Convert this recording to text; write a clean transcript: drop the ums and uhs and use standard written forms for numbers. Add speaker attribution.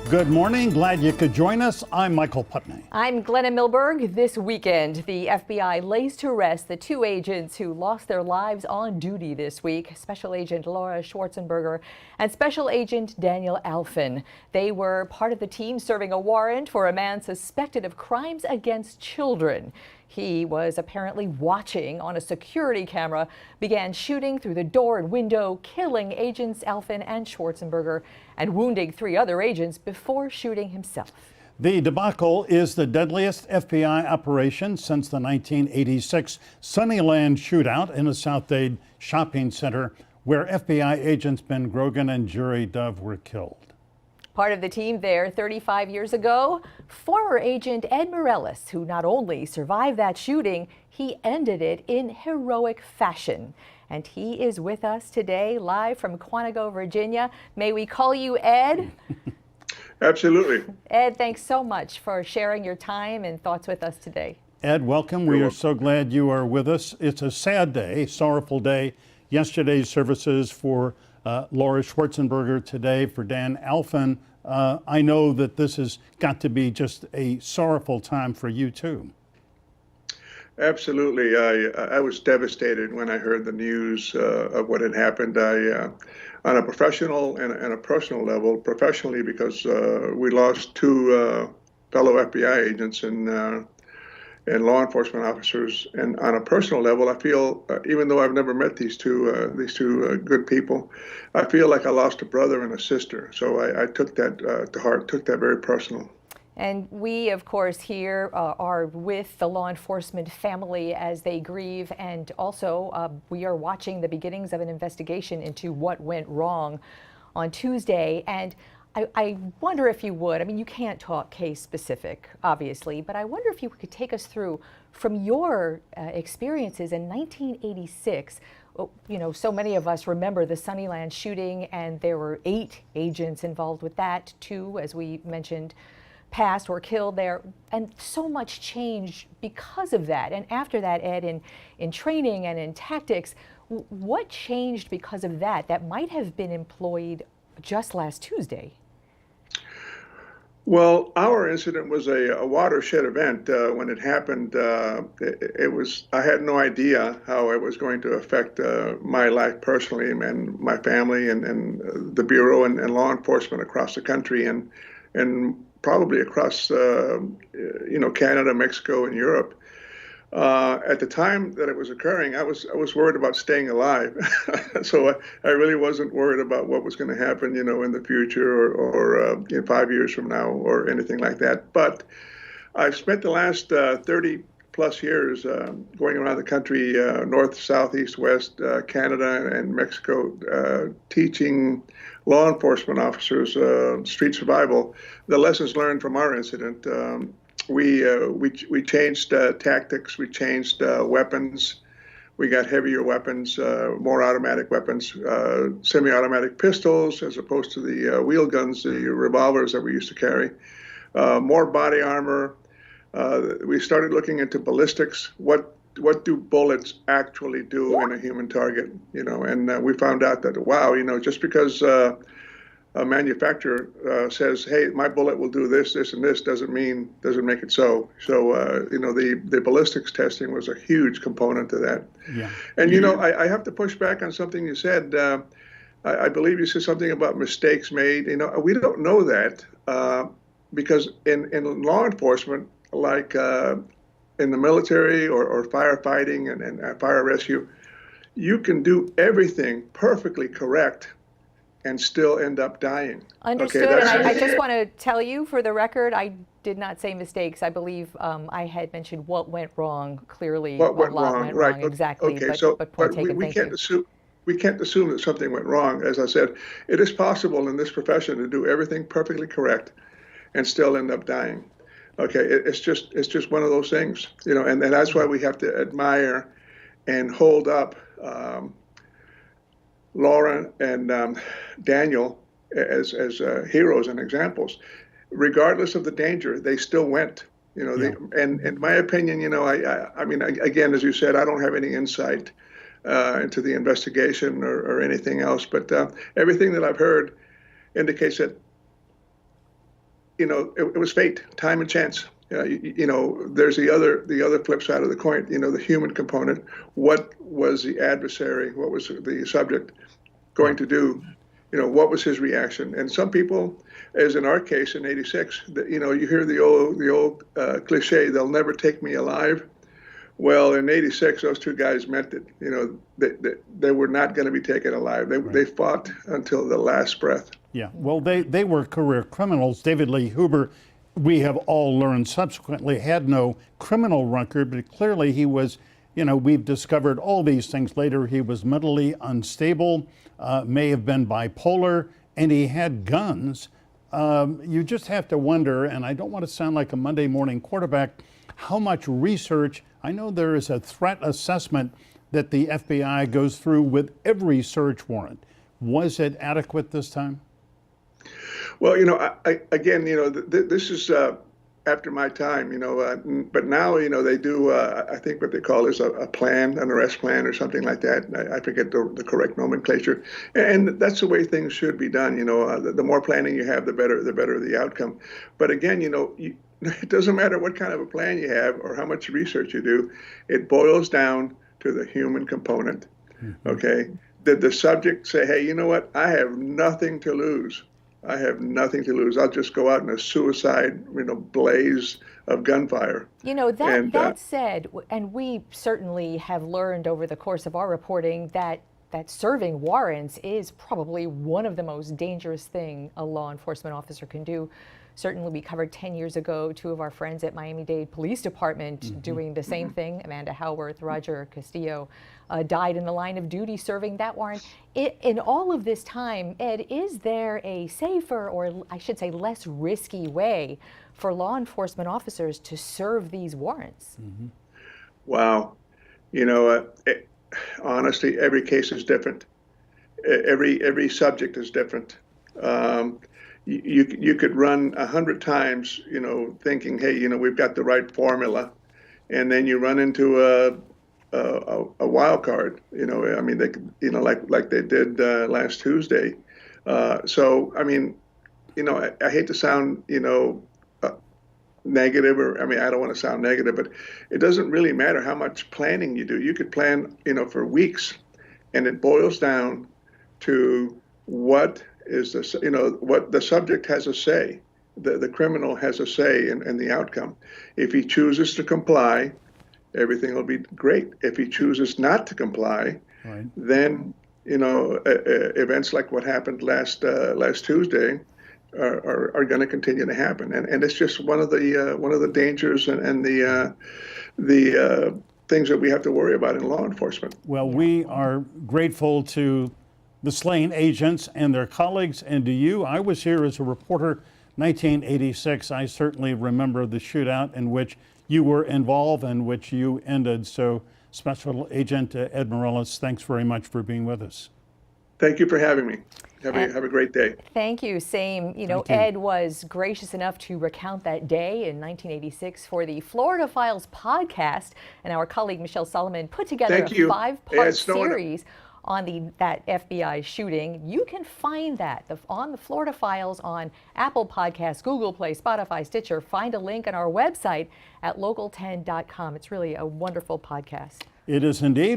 Speaker 1: Good morning. Glad you could join us. I'm Michael Putney.
Speaker 2: I'm Glenna Milberg. This weekend, the FBI lays to rest the two agents who lost their lives on duty this week, Special Agent Laura Schwarzenberger and Special Agent Daniel Alfin. They were part of the team serving a warrant for a man suspected of crimes against children. He was apparently watching on a security camera, began shooting through the door and window, killing agents Alfin and Schwarzenberger and wounding three other agents before shooting himself.
Speaker 1: The debacle is the deadliest FBI operation since the 1986 Sunnyland shootout in a South Dade shopping center where FBI agents Ben Grogan and Jerry Dove were killed.
Speaker 2: Part of the team there 35 years ago, former agent Ed Mireles, who not only survived that shooting, he ended it in heroic fashion. And he is with us today, live from Quantico, Virginia. May we call you Ed?
Speaker 3: Absolutely.
Speaker 2: Ed, thanks so much for sharing your time and thoughts with us today.
Speaker 1: Ed, welcome. We are so glad you are with us. It's a sad day, sorrowful day. Yesterday's services for Laura Schwarzenberger, today for Dan Alfin. I know that this has got to be just a sorrowful time for you too.
Speaker 3: Absolutely. I was devastated when I heard the news of what had happened. On a professional and a personal level, professionally because we lost two fellow FBI agents and law enforcement officers, and on a personal level, I feel, even though I've never met these two good people, I feel like I lost a brother and a sister. So I took that to heart, took that very personal.
Speaker 2: And we, of course, here are with the law enforcement family as they grieve, and also we are watching the beginnings of an investigation into what went wrong on Tuesday. And I wonder if you would, I mean, you can't talk case specific, obviously, but I wonder if you could take us through from your experiences in 1986. You know, so many of us remember the Sunnyland shooting, and there were 8 agents involved with that, 2, as we mentioned, passed or killed there, and so much changed because of that. And after that, Ed, in training and in tactics, what changed because of that that might have been employed just last Tuesday?
Speaker 3: Well, our incident was a watershed event. When it happened, I had no idea how it was going to affect my life personally and my family and the Bureau and law enforcement across the country and probably across Canada, Mexico, and Europe. At the time that it was occurring, I was worried about staying alive. So I really wasn't worried about what was going to happen, in the future or 5 years from now or anything like that. But I've spent the last 30 plus years going around the country, north, south, east, west, Canada and Mexico, teaching law enforcement officers street survival, the lessons learned from our incident. We changed tactics, we changed weapons. We got heavier weapons, more automatic weapons, semi-automatic pistols as opposed to the wheel guns, the revolvers that we used to carry, more body armor. We started looking into ballistics. What do bullets actually do in a human target? And we found out that, wow, just because a manufacturer says, hey, my bullet will do this, this, and this, doesn't make it so. So, the ballistics testing was a huge component to that. Yeah. And, I have to push back on something you said. I believe you said something about mistakes made. We don't know that because in law enforcement, like in the military or firefighting and fire rescue, you can do everything perfectly correct and still end up dying.
Speaker 2: Understood. Okay, and I just want to tell you, for the record, I did not say mistakes. I believe I had mentioned what went wrong. Clearly,
Speaker 3: what went wrong, right?
Speaker 2: Exactly.
Speaker 3: Okay,
Speaker 2: but point taken.
Speaker 3: We can't assume. We can't assume that something went wrong. As I said, it is possible in this profession to do everything perfectly correct and still end up dying. Okay, it's just one of those things, and that's why we have to admire and hold up Laura and Daniel as heroes and examples. Regardless of the danger, they still went. And in my opinion, I mean, again, as you said, I don't have any insight into the investigation or anything else, but everything that I've heard indicates that it was fate, time and chance. There's the other flip side of the coin. The human component. What was the adversary? What was the subject going to do? What was his reaction? And some people, as in our case in '86, you hear the old cliche, "They'll never take me alive." Well, in '86, those two guys meant it. They were not going to be taken alive. They fought until the last breath.
Speaker 1: Yeah, well, they were career criminals. David Lee Huber, we have all learned subsequently, had no criminal record, but clearly he was, we've discovered all these things later. He was mentally unstable, may have been bipolar, and he had guns. You just have to wonder, and I don't want to sound like a Monday morning quarterback, how much research. I know there is a threat assessment that the FBI goes through with every search warrant. Was it adequate this time?
Speaker 3: Well, again, this is after my time, but now, they do, I think what they call is a plan, an arrest plan or something like that. I forget the correct nomenclature. And that's the way things should be done. The more planning you have, the better the outcome. But again, it doesn't matter what kind of a plan you have or how much research you do. It boils down to the human component. Mm-hmm. Okay. Did the subject say, hey, you know what? I have nothing to lose. I have nothing to lose. I'll just go out in a suicide, blaze of gunfire.
Speaker 2: That said, and we certainly have learned over the course of our reporting that serving warrants is probably one of the most dangerous thing a law enforcement officer can do. Certainly, we covered 10 years ago, two of our friends at Miami-Dade Police Department doing the same thing. Amanda Howarth, Roger Castillo, died in the line of duty serving that warrant. In all of this time, Ed, is there a safer, or I should say less risky way for law enforcement officers to serve these warrants?
Speaker 1: Mm-hmm.
Speaker 3: Wow. Honestly, every case is different. Every subject is different. You could run 100 times, thinking, hey, we've got the right formula, and then you run into a wild card. They, like they did last Tuesday. So, I hate to sound, negative, or I don't want to sound negative, but it doesn't really matter how much planning you do. You could plan, for weeks, and it boils down to what is what the subject has a say. The criminal has a say in the outcome. If he chooses to comply, everything will be great. If he chooses not to comply, right, then events like what happened last Tuesday are going to continue to happen, and it's just one of the dangers and the things that we have to worry about in law enforcement.
Speaker 1: Well, we are grateful to the slain agents and their colleagues, and to you. I was here as a reporter 1986. I certainly remember the shootout in which you were involved and which you ended. So Special Agent Ed Mireles, thanks very much for being with us.
Speaker 3: Thank you for having me. Have a great day.
Speaker 2: Thank you. Same. Ed was gracious enough to recount that day in 1986 for the Florida Files podcast, and our colleague Michelle Solomon put together a 5-part series on that FBI shooting. You can find that on the Florida Files on Apple Podcasts, Google Play, Spotify, Stitcher. Find a link on our website at local10.com. It's really a wonderful podcast.
Speaker 1: It is indeed.